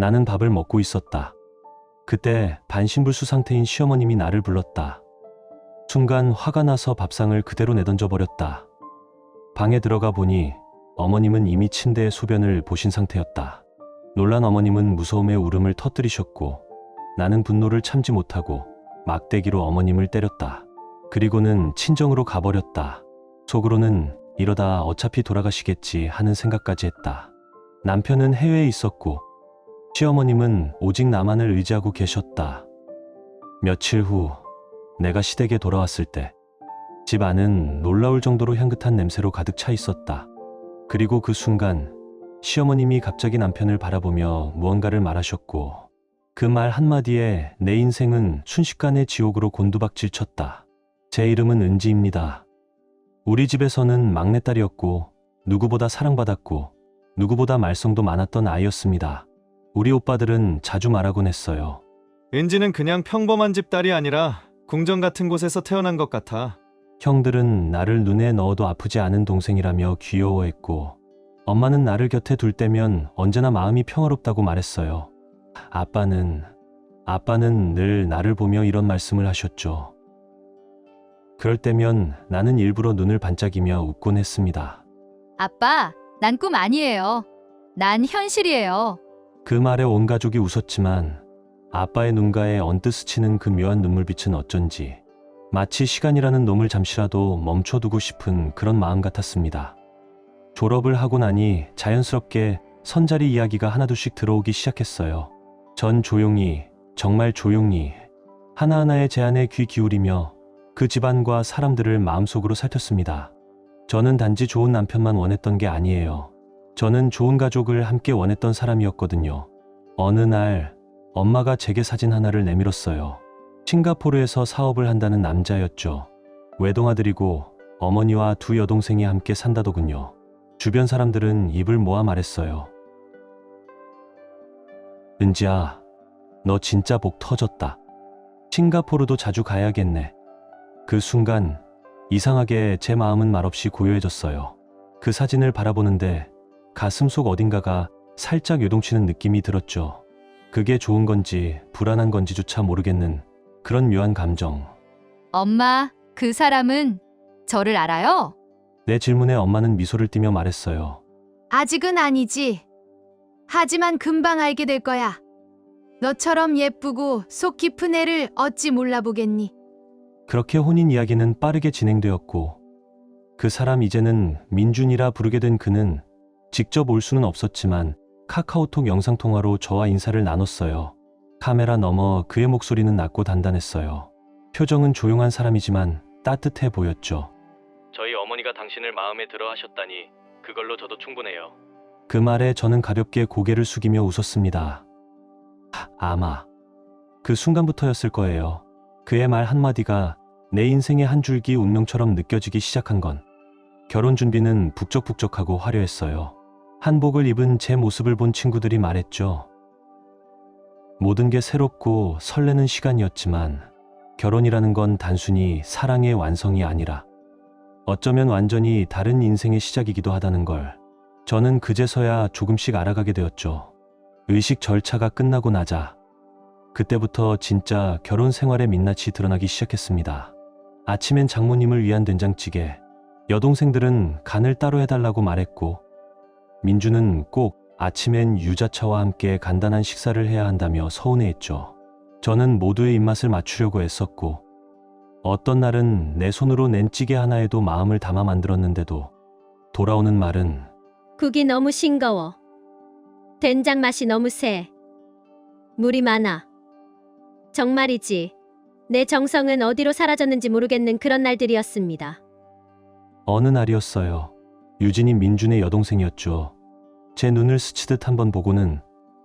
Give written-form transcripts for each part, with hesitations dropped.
나는 밥을 먹고 있었다. 그때 반신불수 상태인 시어머님이 나를 불렀다. 순간 화가 나서 밥상을 그대로 내던져 버렸다. 방에 들어가 보니 어머님은 이미 침대에 소변을 보신 상태였다. 놀란 어머님은 무서움에 울음을 터뜨리셨고 나는 분노를 참지 못하고 막대기로 어머님을 때렸다. 그리고는 친정으로 가버렸다. 속으로는 이러다 어차피 돌아가시겠지 하는 생각까지 했다. 남편은 해외에 있었고 시어머님은 오직 나만을 의지하고 계셨다. 며칠 후 내가 시댁에 돌아왔을 때 집 안은 놀라울 정도로 향긋한 냄새로 가득 차 있었다. 그리고 그 순간 시어머님이 갑자기 남편을 바라보며 무언가를 말하셨고 그 말 한마디에 내 인생은 순식간에 지옥으로 곤두박질 쳤다. 제 이름은 은지입니다. 우리 집에서는 막내딸이었고 누구보다 사랑받았고 누구보다 말썽도 많았던 아이였습니다. 우리 오빠들은 자주 말하곤 했어요. 은지는 그냥 평범한 집 딸이 아니라 궁전 같은 곳에서 태어난 것 같아. 형들은 나를 눈에 넣어도 아프지 않은 동생이라며 귀여워했고 엄마는 나를 곁에 둘 때면 언제나 마음이 평화롭다고 말했어요. 아빠는 늘 나를 보며 이런 말씀을 하셨죠. 그럴 때면 나는 일부러 눈을 반짝이며 웃곤 했습니다. 아빠, 난 꿈 아니에요. 난 현실이에요. 그 말에 온 가족이 웃었지만 아빠의 눈가에 언뜻 스치는 그 묘한 눈물빛은 어쩐지 마치 시간이라는 놈을 잠시라도 멈춰두고 싶은 그런 마음 같았습니다. 졸업을 하고 나니 자연스럽게 선자리 이야기가 하나둘씩 들어오기 시작했어요. 전 조용히, 정말 조용히 하나하나의 제안에 귀 기울이며 그 집안과 사람들을 마음속으로 살폈습니다. 저는 단지 좋은 남편만 원했던 게 아니에요. 저는 좋은 가족을 함께 원했던 사람이었거든요. 어느 날 엄마가 제게 사진 하나를 내밀었어요. 싱가포르에서 사업을 한다는 남자였죠. 외동아들이고 어머니와 두 여동생이 함께 산다더군요. 주변 사람들은 입을 모아 말했어요. 은지야, 너 진짜 복 터졌다. 싱가포르도 자주 가야겠네. 그 순간 이상하게 제 마음은 말없이 고요해졌어요. 그 사진을 바라보는데 가슴속 어딘가가 살짝 요동치는 느낌이 들었죠. 그게 좋은 건지 불안한 건지조차 모르겠는 그런 묘한 감정. 엄마, 그 사람은 저를 알아요? 내 질문에 엄마는 미소를 띠며 말했어요. 아직은 아니지. 하지만 금방 알게 될 거야. 너처럼 예쁘고 속 깊은 애를 어찌 몰라보겠니? 그렇게 혼인 이야기는 빠르게 진행되었고 그 사람 이제는 민준이라 부르게 된 그는 직접 올 수는 없었지만 카카오톡 영상통화로 저와 인사를 나눴어요. 카메라 너머 그의 목소리는 낮고 단단했어요. 표정은 조용한 사람이지만 따뜻해 보였죠. 저희 어머니가 당신을 마음에 들어 하셨다니 그걸로 저도 충분해요. 그 말에 저는 가볍게 고개를 숙이며 웃었습니다. 아마 그 순간부터였을 거예요. 그의 말 한마디가 내 인생의 한 줄기 운명처럼 느껴지기 시작한 건 결혼 준비는 북적북적하고 화려했어요. 한복을 입은 제 모습을 본 친구들이 말했죠. 모든 게 새롭고 설레는 시간이었지만 결혼이라는 건 단순히 사랑의 완성이 아니라 어쩌면 완전히 다른 인생의 시작이기도 하다는 걸 저는 그제서야 조금씩 알아가게 되었죠. 의식 절차가 끝나고 나자 그때부터 진짜 결혼 생활의 민낯이 드러나기 시작했습니다. 아침엔 장모님을 위한 된장찌개, 여동생들은 간을 따로 해달라고 말했고 민주는 꼭 아침엔 유자차와 함께 간단한 식사를 해야 한다며 서운해했죠. 저는 모두의 입맛을 맞추려고 애썼고 어떤 날은 내 손으로 낸 찌개 하나에도 마음을 담아 만들었는데도 돌아오는 말은 국이 너무 싱거워. 된장 맛이 너무 세. 물이 많아. 정말이지. 내 정성은 어디로 사라졌는지 모르겠는 그런 날들이었습니다. 어느 날이었어요. 유진이 민준의 여동생이었죠. 제 눈을 스치듯 한번 보고는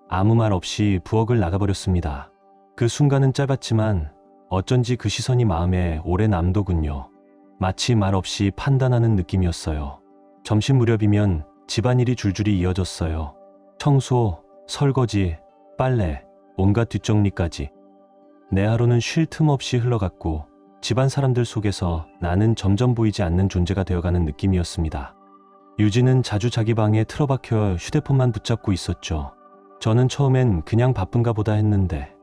아무 말 없이 부엌을 나가버렸습니다. 그 순간은 짧았지만 어쩐지 그 시선이 마음에 오래 남더군요. 마치 말 없이 판단하는 느낌이었어요. 점심 무렵이면 집안일이 줄줄이 이어졌어요. 청소, 설거지, 빨래, 온갖 뒷정리까지. 내 하루는 쉴 틈 없이 흘러갔고 집안 사람들 속에서 나는 점점 보이지 않는 존재가 되어가는 느낌이었습니다. 유진은 자주 자기 방에 틀어박혀 휴대폰만 붙잡고 있었죠. 저는 처음엔 그냥 바쁜가 보다 했는데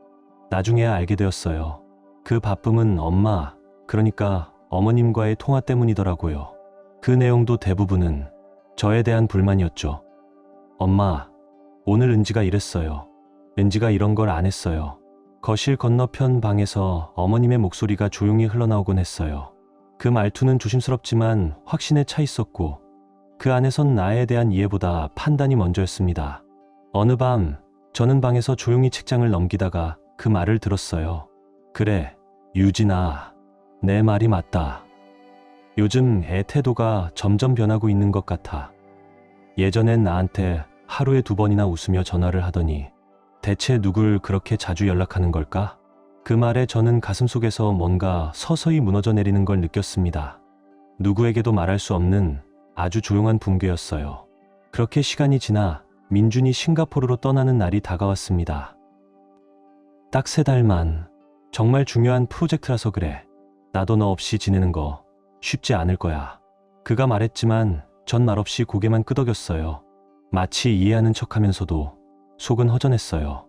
나중에야 알게 되었어요. 그 바쁨은 엄마, 그러니까 어머님과의 통화 때문이더라고요. 그 내용도 대부분은 저에 대한 불만이었죠. 엄마, 오늘 은지가 이랬어요. 은지가 이런 걸 안 했어요. 거실 건너편 방에서 어머님의 목소리가 조용히 흘러나오곤 했어요. 그 말투는 조심스럽지만 확신에 차 있었고 그 안에선 나에 대한 이해보다 판단이 먼저였습니다. 어느 밤 저는 방에서 조용히 책장을 넘기다가 그 말을 들었어요. 그래, 유진아, 내 말이 맞다. 요즘 애 태도가 점점 변하고 있는 것 같아. 예전엔 나한테 하루에 2번이나 웃으며 전화를 하더니 대체 누굴 그렇게 자주 연락하는 걸까? 그 말에 저는 가슴속에서 뭔가 서서히 무너져 내리는 걸 느꼈습니다. 누구에게도 말할 수 없는 아주 조용한 붕괴였어요. 그렇게 시간이 지나 민준이 싱가포르로 떠나는 날이 다가왔습니다. 딱 3달만. 정말 중요한 프로젝트라서 그래. 나도 너 없이 지내는 거 쉽지 않을 거야. 그가 말했지만 전 말없이 고개만 끄덕였어요. 마치 이해하는 척하면서도 속은 허전했어요.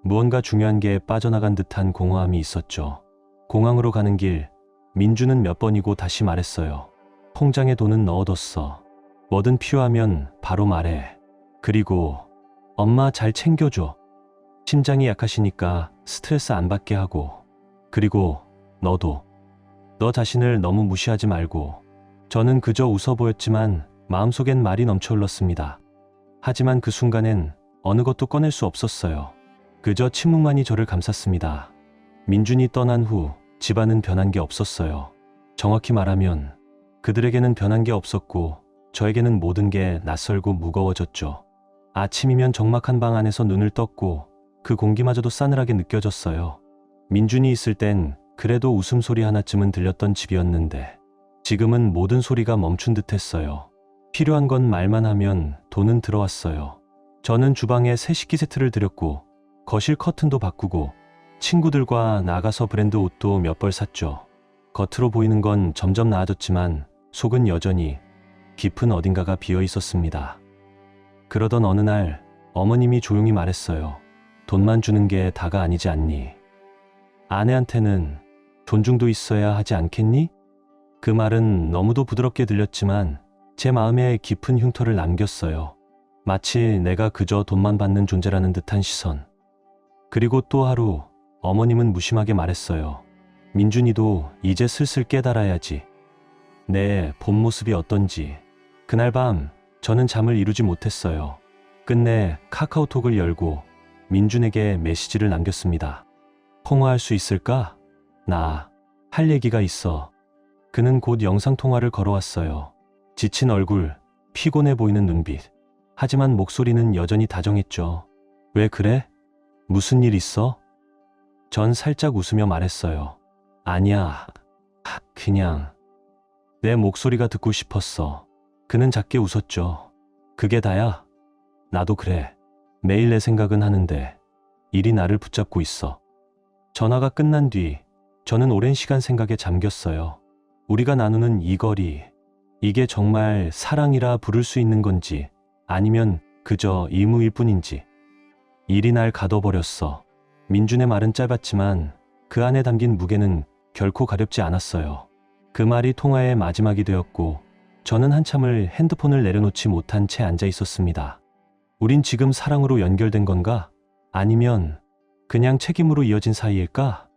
무언가 중요한 게 빠져나간 듯한 공허함이 있었죠. 공항으로 가는 길, 민주는 몇 번이고 다시 말했어요. 통장에 돈은 넣어뒀어. 뭐든 필요하면 바로 말해. 그리고 엄마 잘 챙겨줘. 심장이 약하시니까 스트레스 안 받게 하고. 그리고 너도. 너 자신을 너무 무시하지 말고. 저는 그저 웃어 보였지만 마음속엔 말이 넘쳐 흘렀습니다. 하지만 그 순간엔 어느 것도 꺼낼 수 없었어요. 그저 침묵만이 저를 감쌌습니다. 민준이 떠난 후 집안은 변한 게 없었어요. 정확히 말하면 그들에게는 변한 게 없었고 저에게는 모든 게 낯설고 무거워졌죠. 아침이면 적막한 방 안에서 눈을 떴고 그 공기마저도 싸늘하게 느껴졌어요. 민준이 있을 땐 그래도 웃음소리 하나쯤은 들렸던 집이었는데 지금은 모든 소리가 멈춘 듯 했어요. 필요한 건 말만 하면 돈은 들어왔어요. 저는 주방에 새 식기 세트를 들였고 거실 커튼도 바꾸고 친구들과 나가서 브랜드 옷도 몇 벌 샀죠. 겉으로 보이는 건 점점 나아졌지만 속은 여전히 깊은 어딘가가 비어 있었습니다. 그러던 어느 날 어머님이 조용히 말했어요. 돈만 주는 게 다가 아니지 않니? 아내한테는 존중도 있어야 하지 않겠니? 그 말은 너무도 부드럽게 들렸지만 제 마음에 깊은 흉터를 남겼어요. 마치 내가 그저 돈만 받는 존재라는 듯한 시선. 그리고 또 하루 어머님은 무심하게 말했어요. 민준이도 이제 슬슬 깨달아야지. 내 본 모습이 어떤지. 그날 밤 저는 잠을 이루지 못했어요. 끝내 카카오톡을 열고 민준에게 메시지를 남겼습니다. 통화할 수 있을까? 나 할 얘기가 있어. 그는 곧 영상통화를 걸어왔어요. 지친 얼굴, 피곤해 보이는 눈빛. 하지만 목소리는 여전히 다정했죠. 왜 그래? 무슨 일 있어? 전 살짝 웃으며 말했어요. 아니야. 그냥 내 목소리가 듣고 싶었어. 그는 작게 웃었죠. 그게 다야? 나도 그래. 매일 내 생각은 하는데 일이 나를 붙잡고 있어. 전화가 끝난 뒤 저는 오랜 시간 생각에 잠겼어요. 우리가 나누는 이 거리, 이게 정말 사랑이라 부를 수 있는 건지 아니면 그저 의무일 뿐인지. 일이 날 가둬버렸어. 민준의 말은 짧았지만 그 안에 담긴 무게는 결코 가볍지 않았어요. 그 말이 통화의 마지막이 되었고 저는 한참을 핸드폰을 내려놓지 못한 채 앉아 있었습니다. 우린 지금 사랑으로 연결된 건가? 아니면 그냥 책임으로 이어진 사이일까?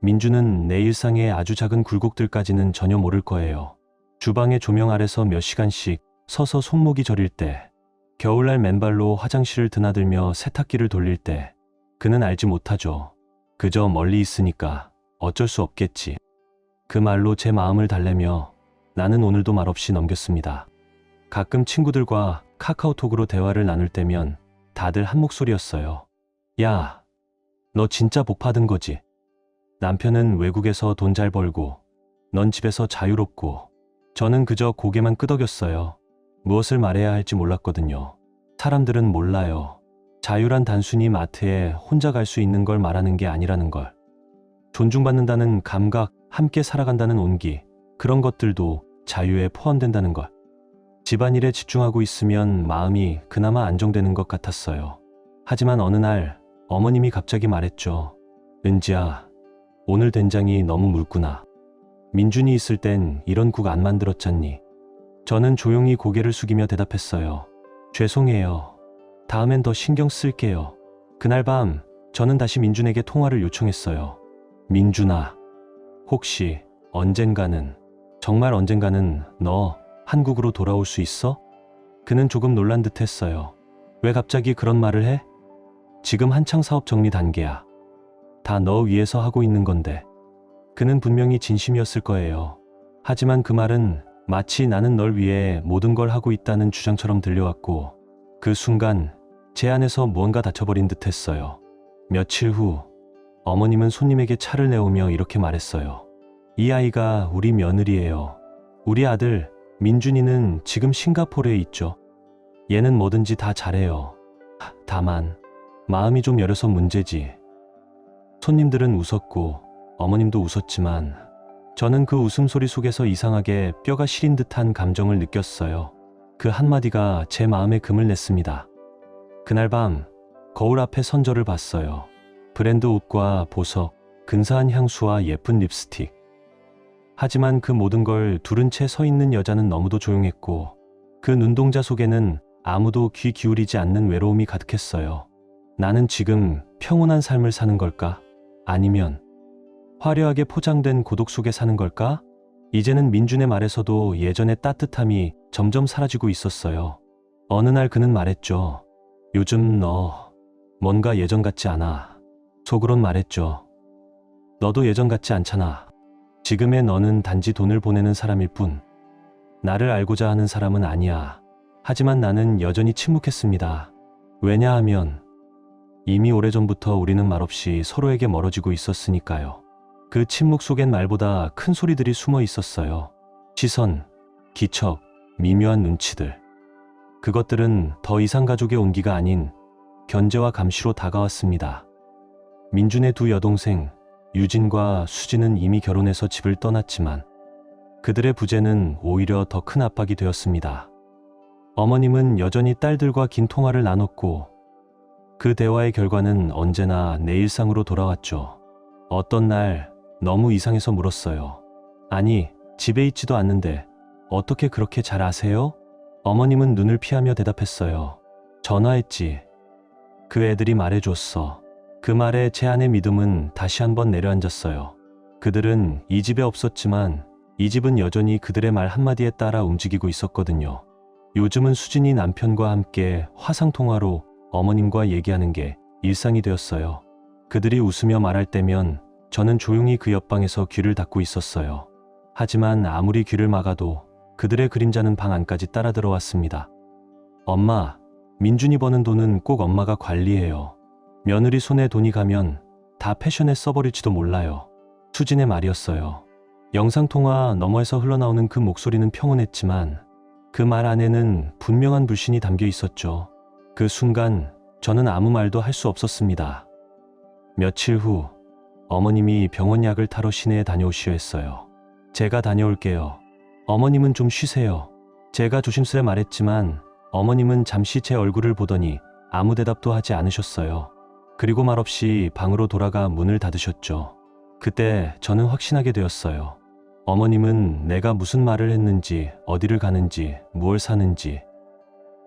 민주는 내 일상의 아주 작은 굴곡들까지는 전혀 모를 거예요. 주방의 조명 아래서 몇 시간씩 서서 손목이 저릴 때, 겨울날 맨발로 화장실을 드나들며 세탁기를 돌릴 때 그는 알지 못하죠. 그저 멀리 있으니까 어쩔 수 없겠지. 그 말로 제 마음을 달래며 나는 오늘도 말없이 넘겼습니다. 가끔 친구들과 카카오톡으로 대화를 나눌 때면 다들 한 목소리였어요. 야, 너 진짜 복 받은 거지? 남편은 외국에서 돈 잘 벌고 넌 집에서 자유롭고. 저는 그저 고개만 끄덕였어요. 무엇을 말해야 할지 몰랐거든요. 사람들은 몰라요. 자유란 단순히 마트에 혼자 갈 수 있는 걸 말하는 게 아니라는 걸. 존중받는다는 감각, 함께 살아간다는 온기, 그런 것들도 자유에 포함된다는 것. 집안일에 집중하고 있으면 마음이 그나마 안정되는 것 같았어요. 하지만 어느 날 어머님이 갑자기 말했죠. 은지야, 오늘 된장이 너무 묽구나. 민준이 있을 땐 이런 국 안 만들었잖니. 저는 조용히 고개를 숙이며 대답했어요. 죄송해요. 다음엔 더 신경 쓸게요. 그날 밤 저는 다시 민준에게 통화를 요청했어요. 민준아, 혹시 언젠가는, 정말 언젠가는 너 한국으로 돌아올 수 있어? 그는 조금 놀란 듯 했어요. 왜 갑자기 그런 말을 해? 지금 한창 사업 정리 단계야. 다 너 위해서 하고 있는 건데. 그는 분명히 진심이었을 거예요. 하지만 그 말은 마치 나는 널 위해 모든 걸 하고 있다는 주장처럼 들려왔고, 그 순간 제 안에서 무언가 닫혀버린 듯 했어요. 며칠 후 어머님은 손님에게 차를 내오며 이렇게 말했어요. 이 아이가 우리 며느리예요. 우리 아들 민준이는 지금 싱가포르에 있죠. 얘는 뭐든지 다 잘해요. 다만 마음이 좀 여려서 문제지. 손님들은 웃었고 어머님도 웃었지만 저는 그 웃음소리 속에서 이상하게 뼈가 시린 듯한 감정을 느꼈어요. 그 한마디가 제 마음에 금을 냈습니다. 그날 밤 거울 앞에 선저를 봤어요. 브랜드 옷과 보석, 근사한 향수와 예쁜 립스틱. 하지만 그 모든 걸 두른 채 서 있는 여자는 너무도 조용했고, 그 눈동자 속에는 아무도 귀 기울이지 않는 외로움이 가득했어요. 나는 지금 평온한 삶을 사는 걸까? 아니면 화려하게 포장된 고독 속에 사는 걸까? 이제는 민준의 말에서도 예전의 따뜻함이 점점 사라지고 있었어요. 어느 날 그는 말했죠. 요즘 너 뭔가 예전 같지 않아. 속으론 말했죠. 너도 예전 같지 않잖아. 지금의 너는 단지 돈을 보내는 사람일 뿐. 나를 알고자 하는 사람은 아니야. 하지만 나는 여전히 침묵했습니다. 왜냐하면 이미 오래전부터 우리는 말없이 서로에게 멀어지고 있었으니까요. 그 침묵 속엔 말보다 큰 소리들이 숨어 있었어요. 시선, 기척, 미묘한 눈치들. 그것들은 더 이상 가족의 온기가 아닌 견제와 감시로 다가왔습니다. 민준의 두 여동생, 유진과 수진은 이미 결혼해서 집을 떠났지만 그들의 부재는 오히려 더 큰 압박이 되었습니다. 어머님은 여전히 딸들과 긴 통화를 나눴고 그 대화의 결과는 언제나 내 일상으로 돌아왔죠. 어떤 날 너무 이상해서 물었어요. 아니, 집에 있지도 않는데 어떻게 그렇게 잘 아세요? 어머님은 눈을 피하며 대답했어요. 전화했지. 그 애들이 말해줬어. 그 말에 제 안의 믿음은 다시 한번 내려앉았어요. 그들은 이 집에 없었지만 이 집은 여전히 그들의 말 한마디에 따라 움직이고 있었거든요. 요즘은 수진이 남편과 함께 화상통화로 어머님과 얘기하는 게 일상이 되었어요. 그들이 웃으며 말할 때면 저는 조용히 그 옆방에서 귀를 닫고 있었어요. 하지만 아무리 귀를 막아도 그들의 그림자는 방 안까지 따라 들어왔습니다. 엄마, 민준이 버는 돈은 꼭 엄마가 관리해요. 며느리 손에 돈이 가면 다 패션에 써버릴지도 몰라요. 수진의 말이었어요. 영상통화 너머에서 흘러나오는 그 목소리는 평온했지만 그 말 안에는 분명한 불신이 담겨 있었죠. 그 순간 저는 아무 말도 할 수 없었습니다. 며칠 후 어머님이 병원 약을 타러 시내에 다녀오시려 했어요. 제가 다녀올게요. 어머님은 좀 쉬세요. 제가 조심스레 말했지만 어머님은 잠시 제 얼굴을 보더니 아무 대답도 하지 않으셨어요. 그리고 말없이 방으로 돌아가 문을 닫으셨죠. 그때 저는 확신하게 되었어요. 어머님은 내가 무슨 말을 했는지, 어디를 가는지, 무얼 사는지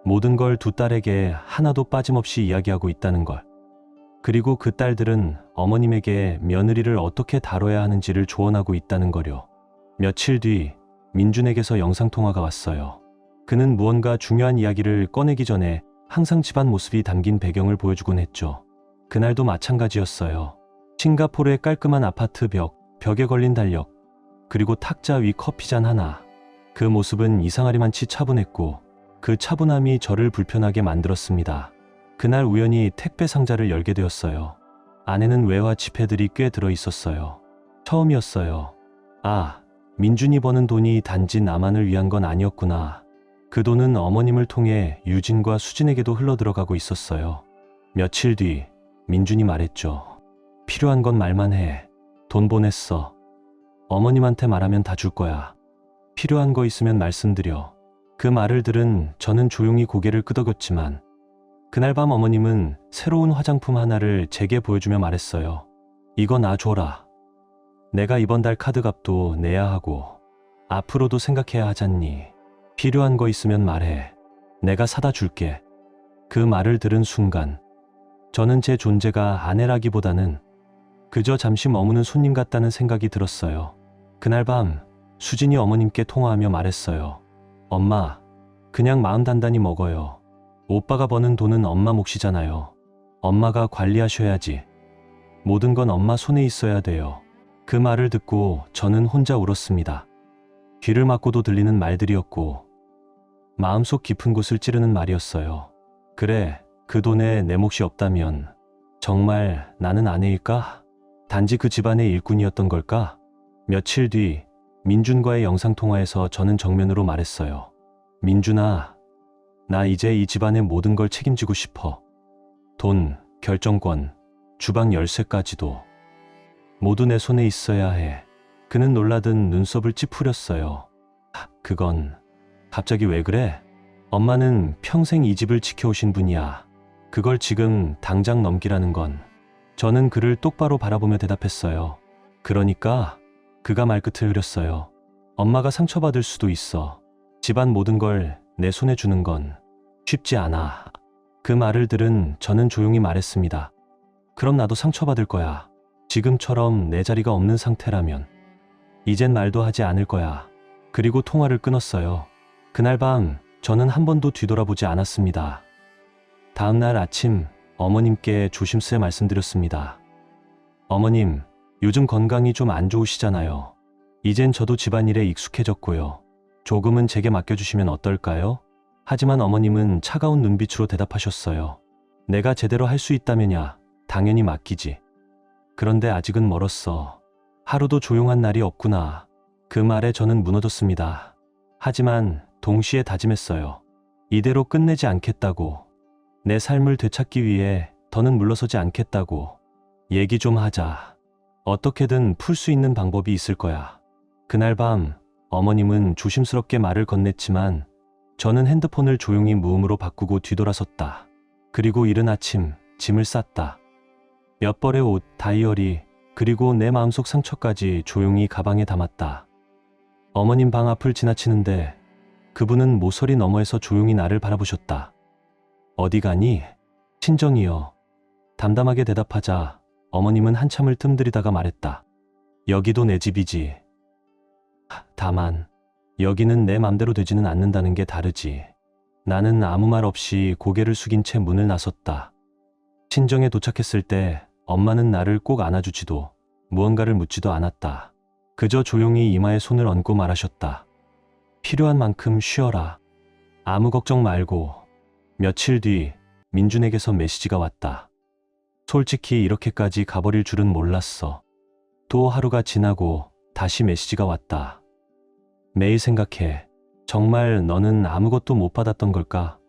모든 걸 두 딸에게 하나도 빠짐없이 이야기하고 있다는 걸. 그리고 그 딸들은 어머님에게 며느리를 어떻게 다뤄야 하는지를 조언하고 있다는 거요. 며칠 뒤 민준에게서 영상통화가 왔어요. 그는 무언가 중요한 이야기를 꺼내기 전에 항상 집안 모습이 담긴 배경을 보여주곤 했죠. 그날도 마찬가지였어요. 싱가포르의 깔끔한 아파트 벽에 걸린 달력, 그리고 탁자 위 커피잔 하나. 그 모습은 이상하리만치 차분했고 그 차분함이 저를 불편하게 만들었습니다. 그날 우연히 택배 상자를 열게 되었어요. 안에는 외화 지폐들이 꽤 들어 있었어요. 처음이었어요. 아, 민준이 버는 돈이 단지 나만을 위한 건 아니었구나. 그 돈은 어머님을 통해 유진과 수진에게도 흘러들어가고 있었어요. 며칠 뒤 민준이 말했죠. 필요한 건 말만 해. 돈 보냈어. 어머님한테 말하면 다 줄 거야. 필요한 거 있으면 말씀드려. 그 말을 들은 저는 조용히 고개를 끄덕였지만 그날 밤 어머님은 새로운 화장품 하나를 제게 보여주며 말했어요. 이거 나 줘라. 내가 이번 달 카드값도 내야 하고 앞으로도 생각해야 하잖니. 필요한 거 있으면 말해. 내가 사다 줄게. 그 말을 들은 순간 저는 제 존재가 아내라기보다는 그저 잠시 머무는 손님 같다는 생각이 들었어요. 그날 밤 수진이 어머님께 통화하며 말했어요. 엄마, 그냥 마음 단단히 먹어요. 오빠가 버는 돈은 엄마 몫이잖아요. 엄마가 관리하셔야지. 모든 건 엄마 손에 있어야 돼요. 그 말을 듣고 저는 혼자 울었습니다. 귀를 막고도 들리는 말들이었고 마음속 깊은 곳을 찌르는 말이었어요. 그래, 그 돈에 내 몫이 없다면 정말 나는 아내일까? 단지 그 집안의 일꾼이었던 걸까? 며칠 뒤 민준과의 영상통화에서 저는 정면으로 말했어요. 민준아, 나 이제 이 집안의 모든 걸 책임지고 싶어. 돈, 결정권, 주방 열쇠까지도 모두 내 손에 있어야 해. 그는 놀라듯 눈썹을 찌푸렸어요. 그건 갑자기 왜 그래? 엄마는 평생 이 집을 지켜오신 분이야. 그걸 지금 당장 넘기라는 건. 저는 그를 똑바로 바라보며 대답했어요. 그러니까 그가 말끝을 흐렸어요. 엄마가 상처받을 수도 있어. 집안 모든 걸 내 손에 주는 건 쉽지 않아. 그 말을 들은 저는 조용히 말했습니다. 그럼 나도 상처받을 거야. 지금처럼 내 자리가 없는 상태라면 이젠 말도 하지 않을 거야. 그리고 통화를 끊었어요. 그날 밤 저는 한 번도 뒤돌아보지 않았습니다. 다음 날 아침 어머님께 조심스레 말씀드렸습니다. 어머님, 요즘 건강이 좀 안 좋으시잖아요. 이젠 저도 집안일에 익숙해졌고요. 조금은 제게 맡겨주시면 어떨까요? 하지만 어머님은 차가운 눈빛으로 대답하셨어요. 내가 제대로 할 수 있다면야 당연히 맡기지. 그런데 아직은 멀었어. 하루도 조용한 날이 없구나. 그 말에 저는 무너졌습니다. 하지만 동시에 다짐했어요. 이대로 끝내지 않겠다고. 내 삶을 되찾기 위해 더는 물러서지 않겠다고. 얘기 좀 하자. 어떻게든 풀 수 있는 방법이 있을 거야. 그날 밤 어머님은 조심스럽게 말을 건넸지만 저는 핸드폰을 조용히 무음으로 바꾸고 뒤돌아섰다. 그리고 이른 아침 짐을 쌌다. 몇 벌의 옷, 다이어리, 그리고 내 마음속 상처까지 조용히 가방에 담았다. 어머님 방 앞을 지나치는데 그분은 모서리 너머에서 조용히 나를 바라보셨다. 어디 가니? 친정이요. 담담하게 대답하자 어머님은 한참을 뜸들이다가 말했다. 여기도 내 집이지. 다만 여기는 내 맘대로 되지는 않는다는 게 다르지. 나는 아무 말 없이 고개를 숙인 채 문을 나섰다. 친정에 도착했을 때 엄마는 나를 꼭 안아주지도 무언가를 묻지도 않았다. 그저 조용히 이마에 손을 얹고 말하셨다. 필요한 만큼 쉬어라. 아무 걱정 말고. 며칠 뒤 민준에게서 메시지가 왔다. 솔직히 이렇게까지 가버릴 줄은 몰랐어. 또 하루가 지나고 다시 메시지가 왔다. 매일 생각해. 정말 너는 아무것도 못 받았던 걸까?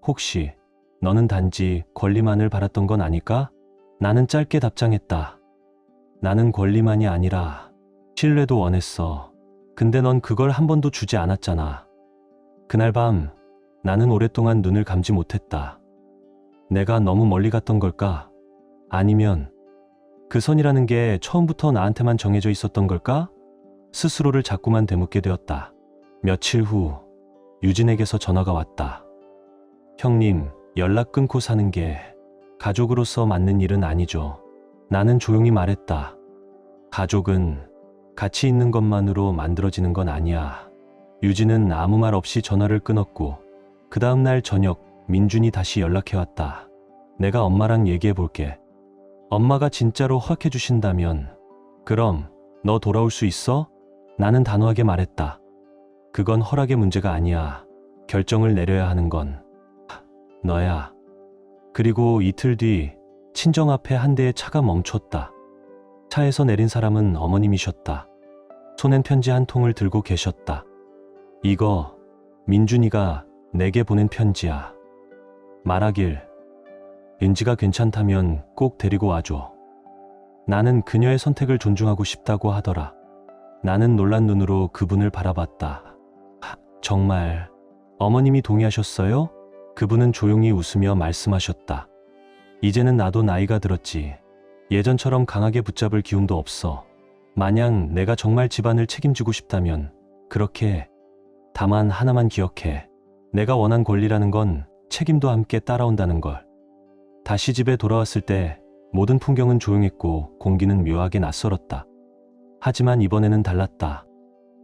혹시 너는 단지 권리만을 바랐던 건 아닐까? 나는 짧게 답장했다. 나는 권리만이 아니라 신뢰도 원했어. 근데 넌 그걸 한 번도 주지 않았잖아. 그날 밤 나는 오랫동안 눈을 감지 못했다. 내가 너무 멀리 갔던 걸까? 아니면 그 선이라는 게 처음부터 나한테만 정해져 있었던 걸까? 스스로를 자꾸만 되묻게 되었다. 며칠 후 유진에게서 전화가 왔다. 형님, 연락 끊고 사는 게 가족으로서 맞는 일은 아니죠. 나는 조용히 말했다. 가족은 같이 있는 것만으로 만들어지는 건 아니야. 유진은 아무 말 없이 전화를 끊었고 그 다음 날 저녁 민준이 다시 연락해왔다. 내가 엄마랑 얘기해 볼게. 엄마가 진짜로 허락해 주신다면 그럼 너 돌아올 수 있어? 나는 단호하게 말했다. 그건 허락의 문제가 아니야. 결정을 내려야 하는 건 너야. 그리고 이틀 뒤 친정 앞에 한 대의 차가 멈췄다. 차에서 내린 사람은 어머님이셨다. 손엔 편지 한 통을 들고 계셨다. 이거 민준이가 내게 보낸 편지야. 말하길 은지가 괜찮다면 꼭 데리고 와줘. 나는 그녀의 선택을 존중하고 싶다고 하더라. 나는 놀란 눈으로 그분을 바라봤다. 정말 어머님이 동의하셨어요? 그분은 조용히 웃으며 말씀하셨다. 이제는 나도 나이가 들었지. 예전처럼 강하게 붙잡을 기운도 없어. 만약 내가 정말 집안을 책임지고 싶다면 그렇게 해. 다만 하나만 기억해. 내가 원한 권리라는 건 책임도 함께 따라온다는 걸. 다시 집에 돌아왔을 때 모든 풍경은 조용했고 공기는 묘하게 낯설었다. 하지만 이번에는 달랐다.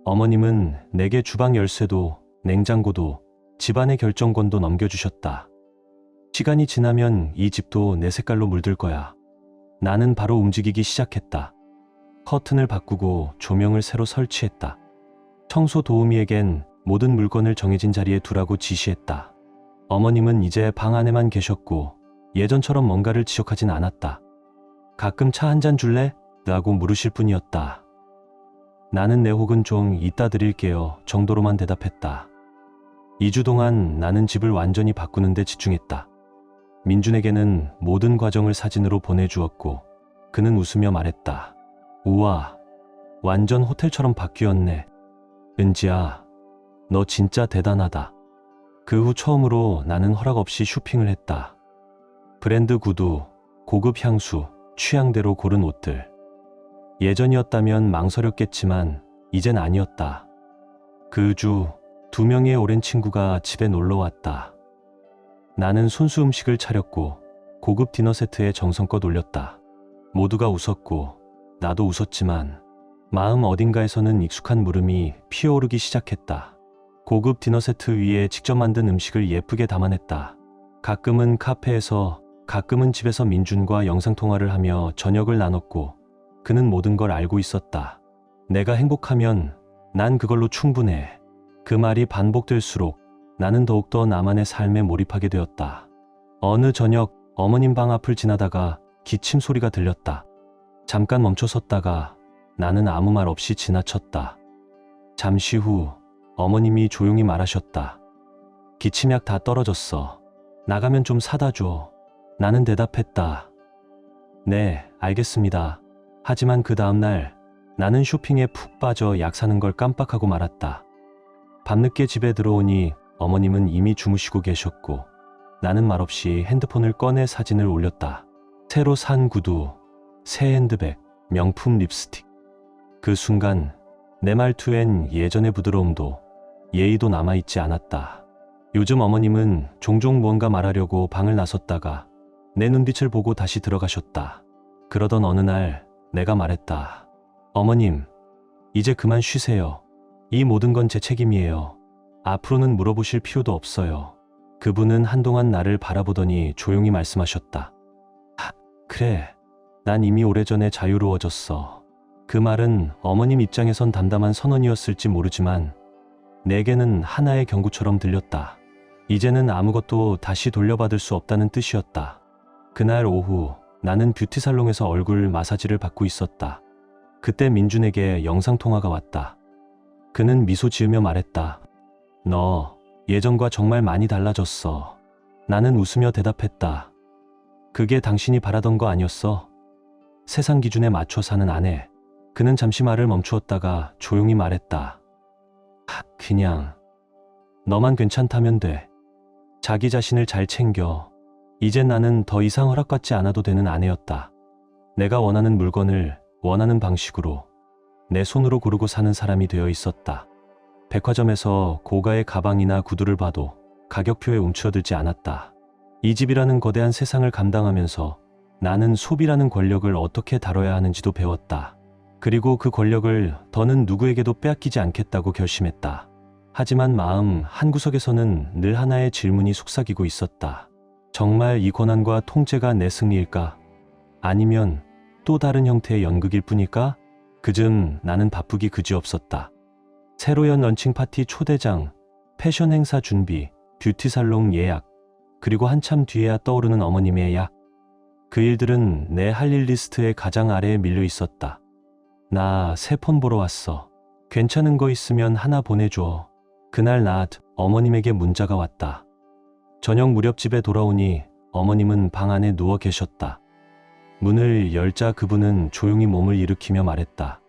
어머님은 내게 주방 열쇠도 냉장고도 집안의 결정권도 넘겨주셨다. 시간이 지나면 이 집도 내 색깔로 물들 거야. 나는 바로 움직이기 시작했다. 커튼을 바꾸고 조명을 새로 설치했다. 청소 도우미에겐 모든 물건을 정해진 자리에 두라고 지시했다. 어머님은 이제 방 안에만 계셨고 예전처럼 뭔가를 지적하진 않았다. 가끔 차 한 잔 줄래? 라고 물으실 뿐이었다. 나는 내 혹은 좀 이따 드릴게요 정도로만 대답했다. 2주 동안 나는 집을 완전히 바꾸는 데 집중했다. 민준에게는 모든 과정을 사진으로 보내주었고 그는 웃으며 말했다. 우와, 완전 호텔처럼 바뀌었네. 은지야, 너 진짜 대단하다. 그 후 처음으로 나는 허락 없이 쇼핑을 했다. 브랜드 구두, 고급 향수, 취향대로 고른 옷들. 예전이었다면 망설였겠지만 이젠 아니었다. 그 주 2명의 오랜 친구가 집에 놀러 왔다. 나는 손수 음식을 차렸고 고급 디너 세트에 정성껏 올렸다. 모두가 웃었고 나도 웃었지만 마음 어딘가에서는 익숙한 물음이 피어오르기 시작했다. 고급 디너 세트 위에 직접 만든 음식을 예쁘게 담아냈다. 가끔은 카페에서, 가끔은 집에서 민준과 영상통화를 하며 저녁을 나눴고 그는 모든 걸 알고 있었다. 내가 행복하면 난 그걸로 충분해. 그 말이 반복될수록 나는 더욱더 나만의 삶에 몰입하게 되었다. 어느 저녁 어머님 방 앞을 지나다가 기침 소리가 들렸다. 잠깐 멈춰섰다가 나는 아무 말 없이 지나쳤다. 잠시 후 어머님이 조용히 말하셨다. 기침약 다 떨어졌어. 나가면 좀 사다 줘. 나는 대답했다. 네, 알겠습니다. 하지만 그 다음날 나는 쇼핑에 푹 빠져 약 사는 걸 깜빡하고 말았다. 밤늦게 집에 들어오니 어머님은 이미 주무시고 계셨고 나는 말없이 핸드폰을 꺼내 사진을 올렸다. 새로 산 구두, 새 핸드백, 명품 립스틱. 그 순간 내 말투엔 예전의 부드러움도 예의도 남아있지 않았다. 요즘 어머님은 종종 무언가 말하려고 방을 나섰다가 내 눈빛을 보고 다시 들어가셨다. 그러던 어느 날 내가 말했다. 어머님, 이제 그만 쉬세요. 이 모든 건 제 책임이에요. 앞으로는 물어보실 필요도 없어요. 그분은 한동안 나를 바라보더니 조용히 말씀하셨다. 그래, 난 이미 오래전에 자유로워졌어. 그 말은 어머님 입장에선 담담한 선언이었을지 모르지만 내게는 하나의 경고처럼 들렸다. 이제는 아무것도 다시 돌려받을 수 없다는 뜻이었다. 그날 오후 나는 뷰티살롱에서 얼굴 마사지를 받고 있었다. 그때 민준에게 영상통화가 왔다. 그는 미소 지으며 말했다. 너 예전과 정말 많이 달라졌어. 나는 웃으며 대답했다. 그게 당신이 바라던 거 아니었어? 세상 기준에 맞춰 사는 아내. 그는 잠시 말을 멈추었다가 조용히 말했다. 그냥 너만 괜찮다면 돼. 자기 자신을 잘 챙겨. 이젠 나는 더 이상 허락받지 않아도 되는 아내였다. 내가 원하는 물건을 원하는 방식으로 내 손으로 고르고 사는 사람이 되어 있었다. 백화점에서 고가의 가방이나 구두를 봐도 가격표에 움츠러들지 않았다. 이 집이라는 거대한 세상을 감당하면서 나는 소비라는 권력을 어떻게 다뤄야 하는지도 배웠다. 그리고 그 권력을 더는 누구에게도 빼앗기지 않겠다고 결심했다. 하지만 마음 한구석에서는 늘 하나의 질문이 속삭이고 있었다. 정말 이 권한과 통제가 내 승리일까? 아니면 또 다른 형태의 연극일 뿐일까? 그즘 나는 바쁘기 그지없었다. 새로 연 런칭 파티 초대장, 패션 행사 준비, 뷰티살롱 예약, 그리고 한참 뒤에야 떠오르는 어머님의 약. 그 일들은 내 할 일 리스트의 가장 아래에 밀려 있었다. 나 새 폰 보러 왔어. 괜찮은 거 있으면 하나 보내줘. 그날 낮 어머님에게 문자가 왔다. 저녁 무렵 집에 돌아오니 어머님은 방 안에 누워 계셨다. 문을 열자 그분은 조용히 몸을 일으키며 말했다.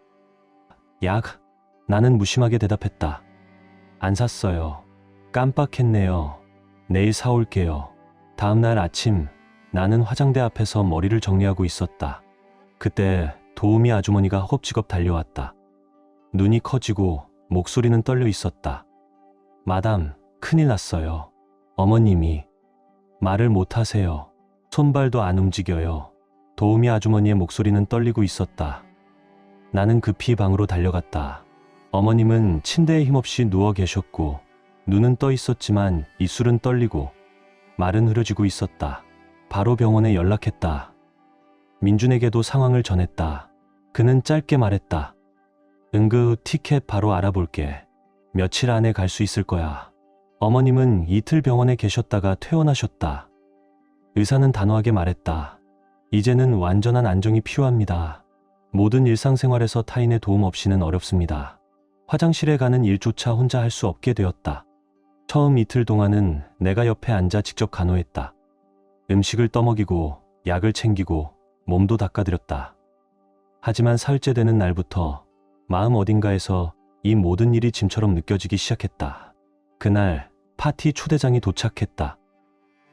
약? 나는 무심하게 대답했다. 안 샀어요. 깜빡했네요. 내일 사올게요. 다음 날 아침 나는 화장대 앞에서 머리를 정리하고 있었다. 그때 도우미 아주머니가 허겁지겁 달려왔다. 눈이 커지고 목소리는 떨려 있었다. 마담, 큰일 났어요. 어머님이 말을 못하세요. 손발도 안 움직여요. 도우미 아주머니의 목소리는 떨리고 있었다. 나는 급히 방으로 달려갔다. 어머님은 침대에 힘없이 누워 계셨고 눈은 떠 있었지만 입술은 떨리고 말은 흐려지고 있었다. 바로 병원에 연락했다. 민준에게도 상황을 전했다. 그는 짧게 말했다. 응급 티켓 바로 알아볼게. 며칠 안에 갈 수 있을 거야. 어머님은 이틀 병원에 계셨다가 퇴원하셨다. 의사는 단호하게 말했다. 이제는 완전한 안정이 필요합니다. 모든 일상생활에서 타인의 도움 없이는 어렵습니다. 화장실에 가는 일조차 혼자 할 수 없게 되었다. 처음 이틀 동안은 내가 옆에 앉아 직접 간호했다. 음식을 떠먹이고 약을 챙기고 몸도 닦아드렸다. 하지만 사흘째 되는 날부터 마음 어딘가에서 이 모든 일이 짐처럼 느껴지기 시작했다. 그날 파티 초대장이 도착했다.